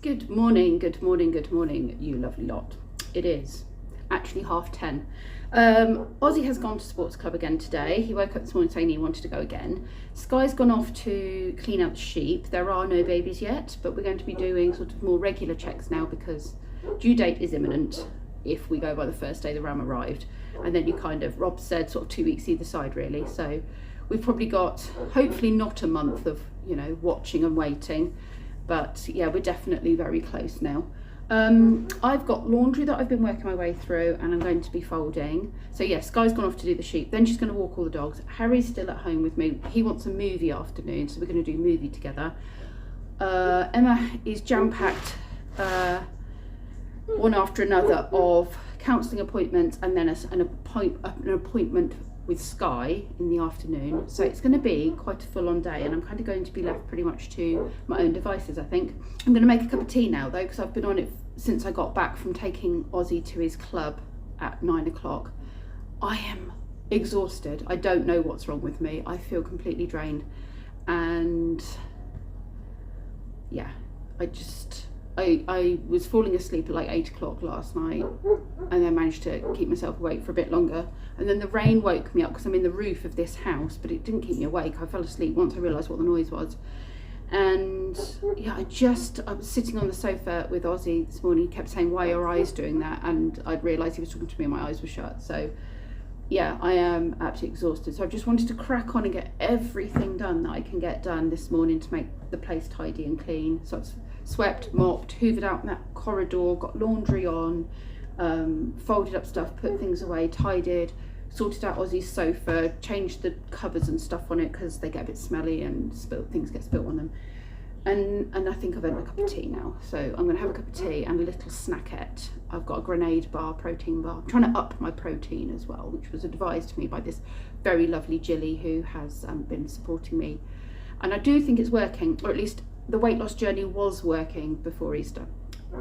Good morning, good morning, good morning, you lovely lot. It is actually 10:30. Ozzy has gone to sports club again today. He woke up this morning saying he wanted to go again. Sky's gone off to clean out the sheep. There are no babies yet, but we're going to be doing sort of more regular checks now because due date is imminent if we go by the first day the ram arrived. And then you kind of, Rob said, sort of 2 weeks either side really. So we've probably got, hopefully not a month of, you know, watching and waiting. But yeah, we're definitely very close now. I've got laundry that I've been working my way through and I'm going to be folding. So yeah, Sky's gone off to do the sheep. Then she's going to walk all the dogs. Harry's still at home with me. He wants a movie afternoon, so we're going to do a movie together. Emma is jam-packed one after another of counselling appointments and then an appointment with Sky in the afternoon. So it's going to be quite a full-on day and I'm kind of going to be left pretty much to my own devices, I think. I'm going to make a cup of tea now though, because I've been on it since I got back from taking Ozzy to his club at 9 o'clock. I am exhausted. I don't know what's wrong with me. I feel completely drained. And yeah, I was falling asleep at like 8 o'clock last night and then managed to keep myself awake for a bit longer. And then the rain woke me up because I'm in the roof of this house, but it didn't keep me awake. I fell asleep once I realised what the noise was. And yeah, I was sitting on the sofa with Ozzy this morning. He kept saying, "Why are your eyes doing that?" And I'd realised he was talking to me and my eyes were shut. So yeah, I am absolutely exhausted. So I just wanted to crack on and get everything done that I can get done this morning to make the place tidy and clean. So it's swept, mopped, hoovered out in that corridor, got laundry on, folded up stuff, put things away, tidied, sorted out Ozzy's sofa, changed the covers and stuff on it because they get a bit smelly and things get spilt on them. And I think I've had a cup of tea now. So I'm going to have a cup of tea and a little snackette. I've got a grenade bar, protein bar. I'm trying to up my protein as well, which was advised to me by this very lovely Jilly who has been supporting me. And I do think it's working, or at least the weight loss journey was working before Easter.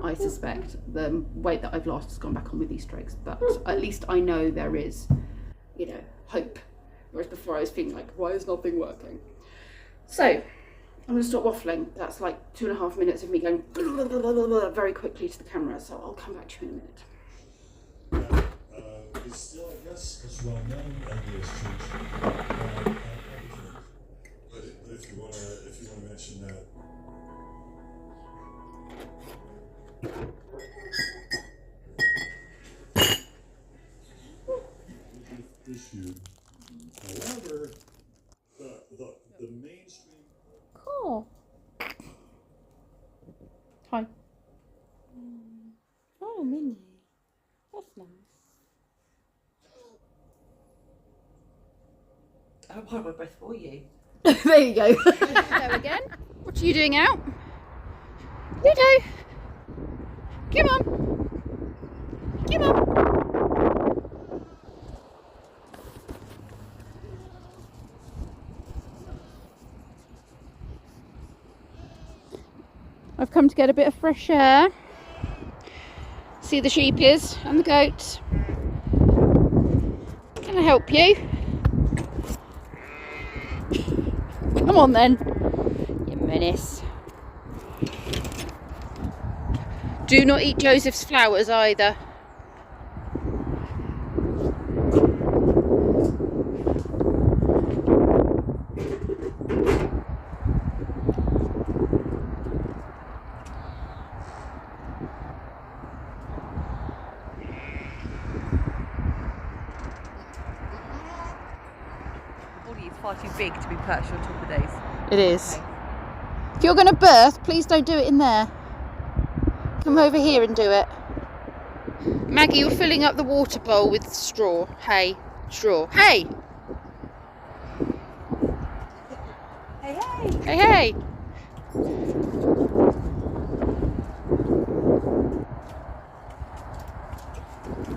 I suspect the weight that I've lost has gone back on with Easter eggs, but at least I know there is, you know, hope. Whereas before I was feeling like, why is nothing working? So I'm going to stop waffling. That's like 2.5 minutes of me going very quickly to the camera, so I'll come back to you in a minute. It's still, I guess, as well known as church. But if you want to mention that. Issue. However, the mainstream. Cool. Hi. Oh, Minnie. That's nice. I'll hold my breath for you. There you go. Hello again. What are you doing out? Ludo. Come on. Come on. I've come to get a bit of fresh air. See the sheepies and the goats. Can I help you? Come on then, you menace. Do not eat Joseph's flowers either. It's far too big to be perched on top of these. It is. Okay. If you're going to birth, please don't do it in there. Come over here and do it. Maggie, you're filling up the water bowl with straw. Hay. Straw. Hey! Hey, hey! Hey, hey!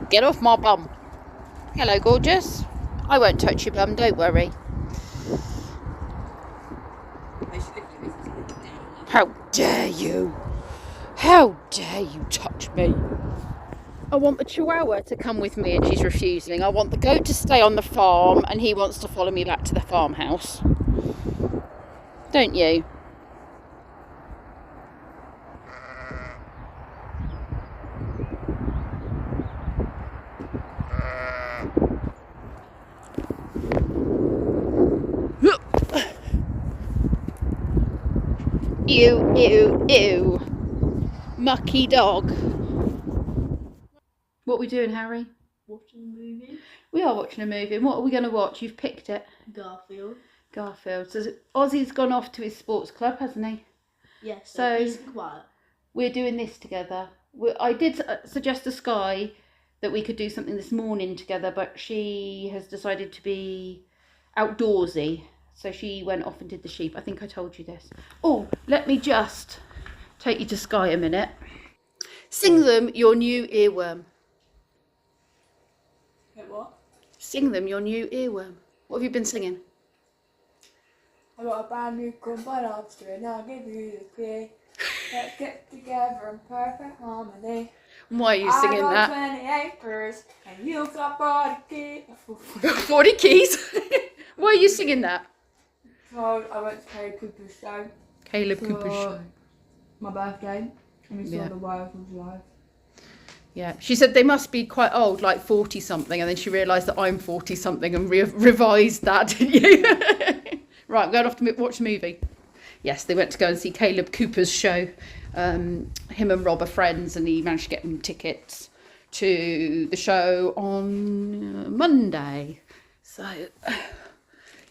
Get off my bum. Hello, gorgeous. I won't touch your bum, don't worry. How dare you? How dare you touch me? I want the Chihuahua to come with me and she's refusing. I want the goat to stay on the farm and he wants to follow me back to the farmhouse. Don't you? Ew, ew, ew. Mucky dog. What are we doing, Harry? Watching a movie. We are watching a movie. And what are we going to watch? You've picked it. Garfield. Garfield. So Ozzy's gone off to his sports club, hasn't he? Yes. So Peace and quiet. we're doing this together. I did suggest to Sky that we could do something this morning together, but she has decided to be outdoorsy. So she went off and did the sheep. I think I told you this. Oh, let me just take you to Sky a minute. Sing them your new earworm. Okay, what? Sing them your new earworm. What have you been singing? I got a brand new combine lobster and I'll give you the key. Let's get together in perfect harmony. Why are you singing I got that? 20 acres and you got 40 keys. 40 keys? Why are you singing that? So I went to Caleb Cooper's show. Caleb for Cooper's show. My birthday. And we saw Yeah. the Wild was live. Yeah, she said they must be quite old, like 40 something, and then she realised that I'm 40 something and revised that, didn't you? Right, I'm going off to watch the movie. Yes, they went to go and see Caleb Cooper's show. Him and Rob are friends, and he managed to get them tickets to the show on Monday. So,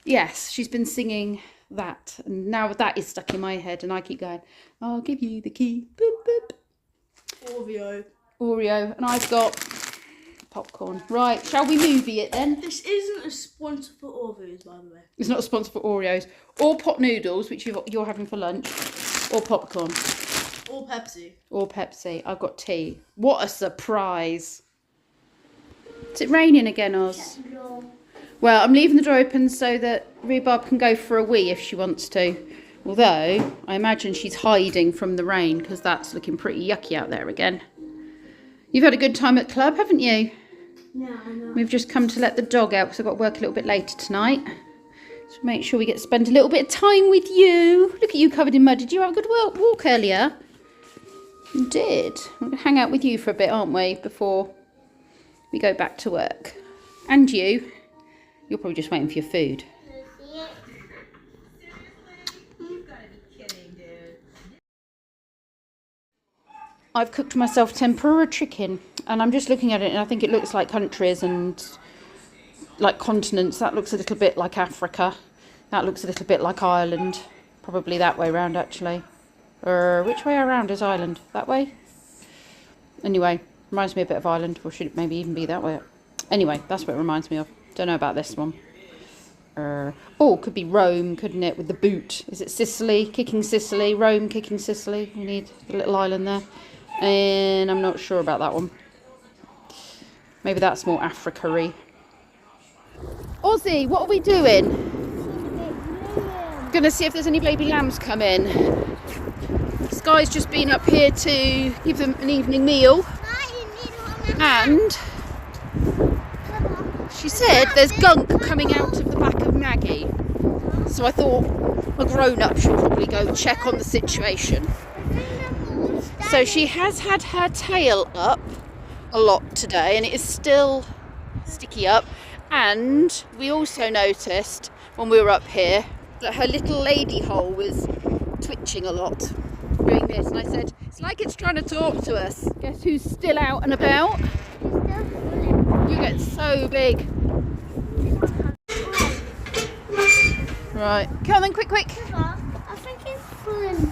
yes, she's been singing that, and now that is stuck in my head, and I keep going, I'll give you the key, boop, boop. Oreo, and I've got popcorn. Right, shall we movie it then? This isn't a sponsor for Oreos, by the way. It's not a sponsor for Oreos, or pot noodles, which you're having for lunch, or popcorn, Or Pepsi. or Pepsi. I've got tea. What a surprise! Is it raining again, Oz? Well, I'm leaving the door open so that Rhubarb can go for a wee if she wants to. Although, I imagine she's hiding from the rain because that's looking pretty yucky out there again. You've had a good time at club, haven't you? Yeah, I know. We've just come to let the dog out because I've got to work a little bit later tonight. So make sure we get to spend a little bit of time with you. Look at you covered in mud. Did you have a good walk earlier? You did. We're going to hang out with you for a bit, aren't we, before we go back to work. And you. You're probably just waiting for your food. I've cooked myself tempura chicken, and I'm just looking at it, and I think it looks like countries and like continents. That looks a little bit like Africa. That looks a little bit like Ireland. Probably that way round, actually. Which way around is Ireland? That way? Anyway, reminds me a bit of Ireland, or should it maybe even be that way? Anyway, that's what it reminds me of. Don't know about this one. Could be Rome, couldn't it, with the boot? Is it Sicily? Kicking Sicily? Rome kicking Sicily? We need a little island there. And I'm not sure about that one. Maybe that's more Africa-y. Ozzy, what are we doing? Gonna see if there's any baby lambs come in. Sky's just been up here to give them an evening meal. And she said there's gunk coming out of the back of Maggie. So I thought a grown-up should probably go check on the situation. So she has had her tail up a lot today, and it is still sticky up. And we also noticed when we were up here that her little lady hole was twitching a lot, doing this. And I said, it's like it's trying to talk to us. Guess who's still out and about? You get so big. Right, come on then, quick. I think it's fun.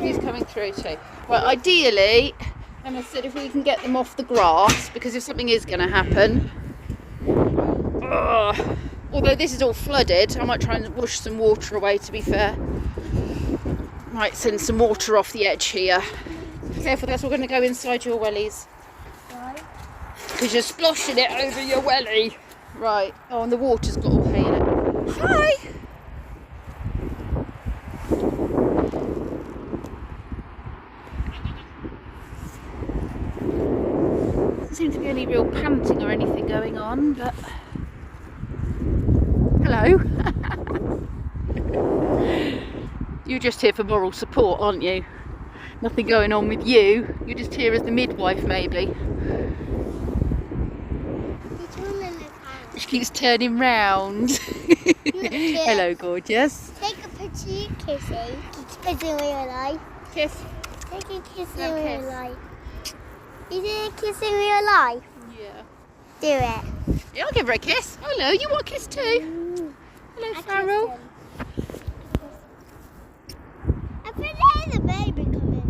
He's coming through too. Well, ideally, Emma said if we can get them off the grass, because if something is going to happen, although this is all flooded, I might try and wash some water away, to be fair. Might send some water off the edge here. Careful, that's all going to go inside your wellies. Because you're sploshing it over your welly. Right. Oh, and the water's got all hay in it. Hi! Doesn't seem to be any real panting or anything going on, but... Hello. You're just here for moral support, aren't you? Nothing going on with you. You're just here as the midwife, maybe. She keeps turning round. Hello, gorgeous. Take a picture See Kissy. Kiss in real life. Kiss. Take a kiss in No, real kiss. life. Is it a kiss in real life? Yeah. Do it. Yeah, I'll give her a kiss. Hello, you want a kiss too? Hello, I Farrell. I think there's a baby coming.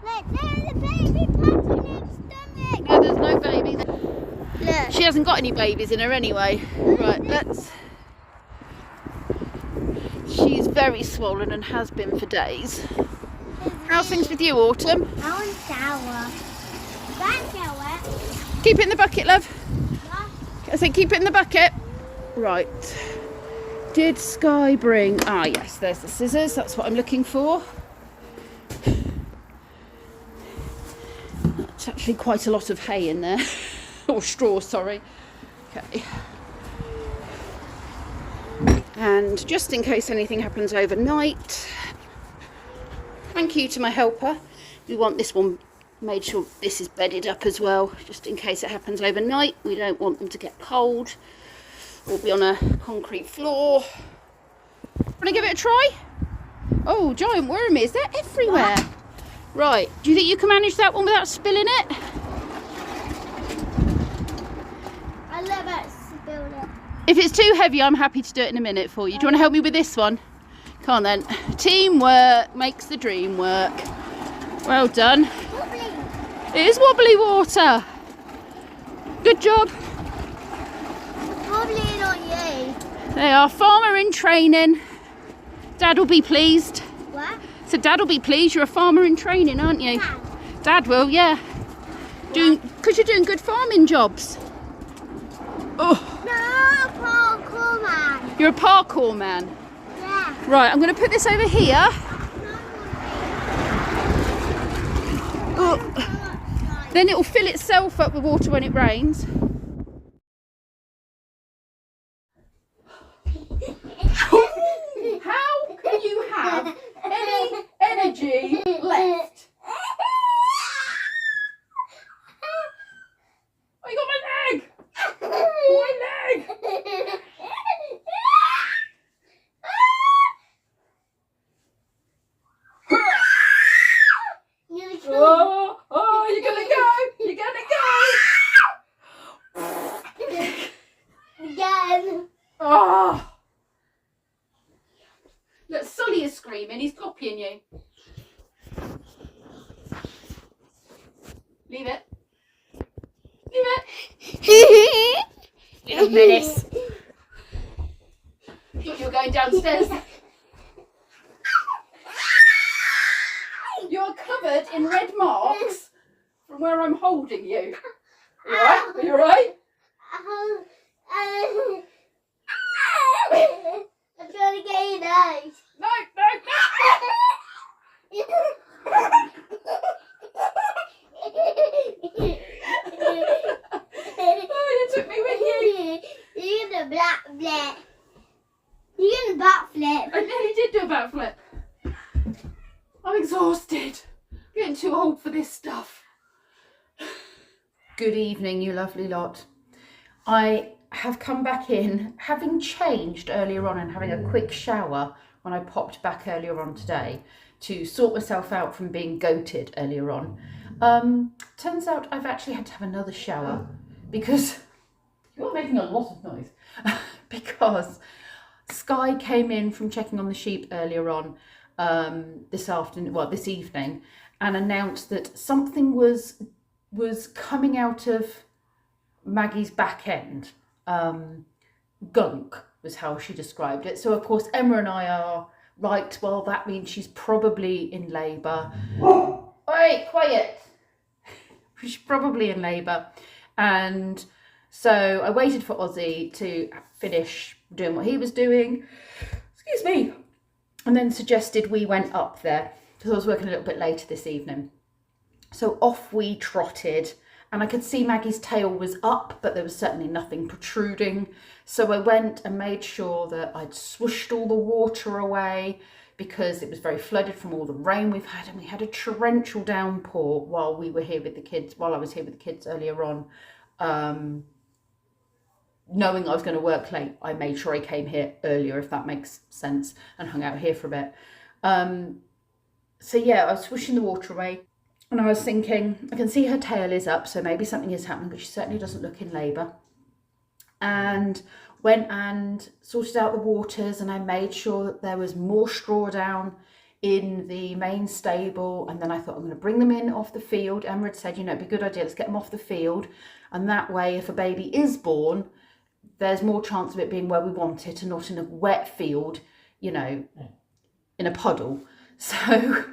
Look, there's a baby patting its stomach. No, there's no baby there. Look. She hasn't got any babies in her anyway. Right, let's... She's very swollen and has been for days. How's things with you, Autumn? I want shower. That shower. Keep it in the bucket, love. What? I said keep it in the bucket. Right. Did Sky bring... Ah, yes, there's the scissors. That's what I'm looking for. That's actually quite a lot of hay in there. Or straw, sorry. Okay. And just in case anything happens overnight, thank you to my helper. We want this one made sure this is bedded up as well, just in case it happens overnight. We don't want them to get cold or be on a concrete floor. Want to give it a try? Oh, giant wormies, they're everywhere. Right, do you think you can manage that one without spilling it? I love it. Spill it. If it's too heavy, I'm happy to do it in a minute for you. Do you want to help me with this one? Come on then. Teamwork makes the dream work. Well done. Wobbly. It is wobbly water. Good job. Wobbly, not you. They are farmer in training. Dad will be pleased. What? So Dad will be pleased. You're a farmer in training, aren't you? Dad. Dad will, yeah. Because you're doing good farming jobs. Oh, No, parkour man. you're a parkour man. Yeah. Right, I'm going to put this over here. Oh. Then it will fill itself up with water when it rains. How can you have any energy left? Oh, you got my leg! My leg! Oh, oh, you're gonna go! You're gonna go! Again. Oh! Look, Sully is screaming. He's copying you. Leave it. Leave it. Little menace. Thought you were going downstairs. You're covered in red marks from where I'm holding you. You alright? Are you alright? I'm trying to get you nice. No, no, Oh, you took me with you. You're gonna black flip. You're gonna back flip. I nearly did do a backflip. I'm exhausted. Getting too old for this stuff. Good evening, you lovely lot. I have come back in, having changed earlier on and having a quick shower when I popped back earlier on today to sort myself out from being goated earlier on. Turns out I've actually had to have another shower because you're making a lot of noise. Because Sky came in from checking on the sheep earlier on this evening, and announced that something was coming out of Maggie's back end. Gunk was how she described it. So of course Emma and I are right, well that means she's probably in labour. Oi, quiet. She's probably in labour. And so I waited for Ozzy to finish doing what he was doing, excuse me, and then suggested we went up there because I was working a little bit later this evening. So off we trotted, and I could see Maggie's tail was up, but there was certainly nothing protruding. So I went and made sure that I'd swooshed all the water away because it was very flooded from all the rain we've had, and we had a torrential downpour while I was here with the kids earlier on. knowing I was going to work late, I made sure I came here earlier, if that makes sense, and hung out here for a bit. So yeah, I was swishing the water away, and I was thinking, I can see her tail is up, so maybe something is happening, but she certainly doesn't look in labour. And went and sorted out the waters, and I made sure that there was more straw down in the main stable. And then I thought, I'm going to bring them in off the field. Emma had said, you know, it'd be a good idea, let's get them off the field, and that way if a baby is born, there's more chance of it being where we want it and not in a wet field, you know, in a puddle. So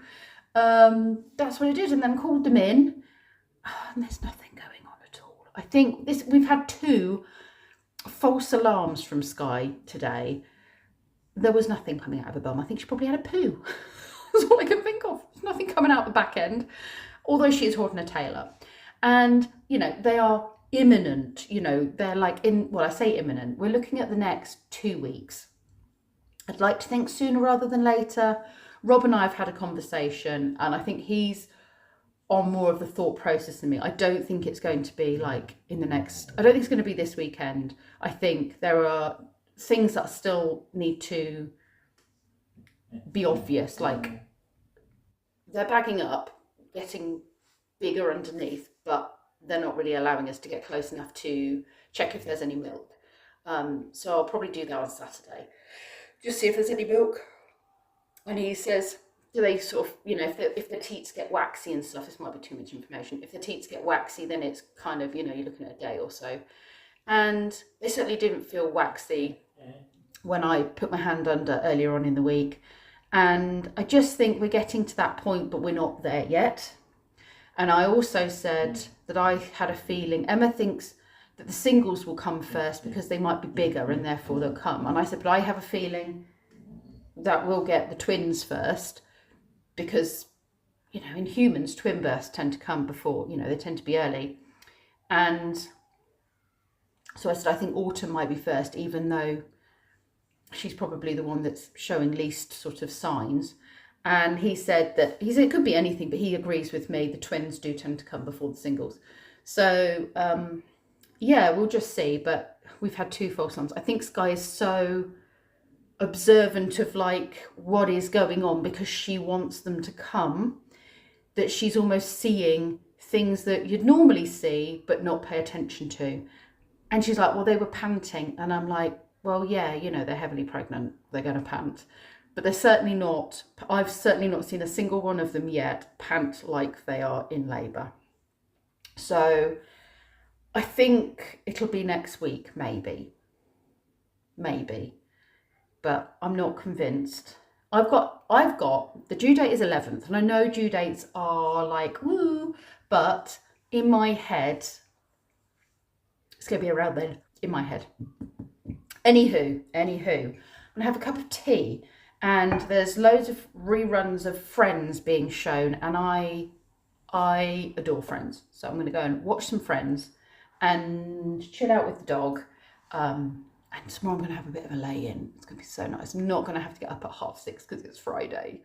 that's what I did, and then called them in, and there's nothing going on at all. I think we've had 2 false alarms from Sky today. There was nothing coming out of her bum. I think she probably had a poo. That's all I can think of. There's nothing coming out the back end, although she is holding her tail up. And, you know, they are imminent. You know, they're like I say imminent. We're looking at the next 2 weeks. I'd like to think sooner rather than later. Rob and I have had a conversation, and I think he's on more of the thought process than me. I don't think it's going to be like I don't think it's going to be this weekend. I think there are things that still need to be obvious, like they're bagging up, getting bigger underneath, but they're not really allowing us to get close enough to check if there's any milk. So I'll probably do that on Saturday, just see if there's any milk. And he says, do they sort of, you know, if the teats get waxy and stuff, this might be too much information. If the teats get waxy, then it's kind of, you know, you're looking at a day or so. And they certainly didn't feel waxy when I put my hand under earlier on in the week. And I just think we're getting to that point, but we're not there yet. And I also said that I had a feeling, Emma thinks that the singles will come first because they might be bigger and therefore they'll come. And I said, but I have a feeling that we'll get the twins first, because, you know, in humans, twin births tend to come before, you know, they tend to be early. And so I said, I think Autumn might be first, even though she's probably the one that's showing least sort of signs. And he said it could be anything, but he agrees with me. The twins do tend to come before the singles. So, yeah, we'll just see. But we've had 2 false alarms. I think Sky is so observant of like what is going on, because she wants them to come, that she's almost seeing things that you'd normally see but not pay attention to. And she's like, well, they were panting. And I'm like, well, yeah, you know, they're heavily pregnant, they're going to pant, but they're certainly not, I've certainly not seen a single one of them yet pant like they are in labour. So I think it'll be next week, maybe, but I'm not convinced. I've got the due date is 11th, and I know due dates are like woo, but in my head it's gonna be around then, in my head. Anywho, I'm gonna have a cup of tea, and there's loads of reruns of Friends being shown, and I adore Friends, so I'm gonna go and watch some Friends and chill out with the dog. And tomorrow I'm going to have a bit of a lay-in. It's going to be so nice. I'm not going to have to get up at 6:30 because it's Friday.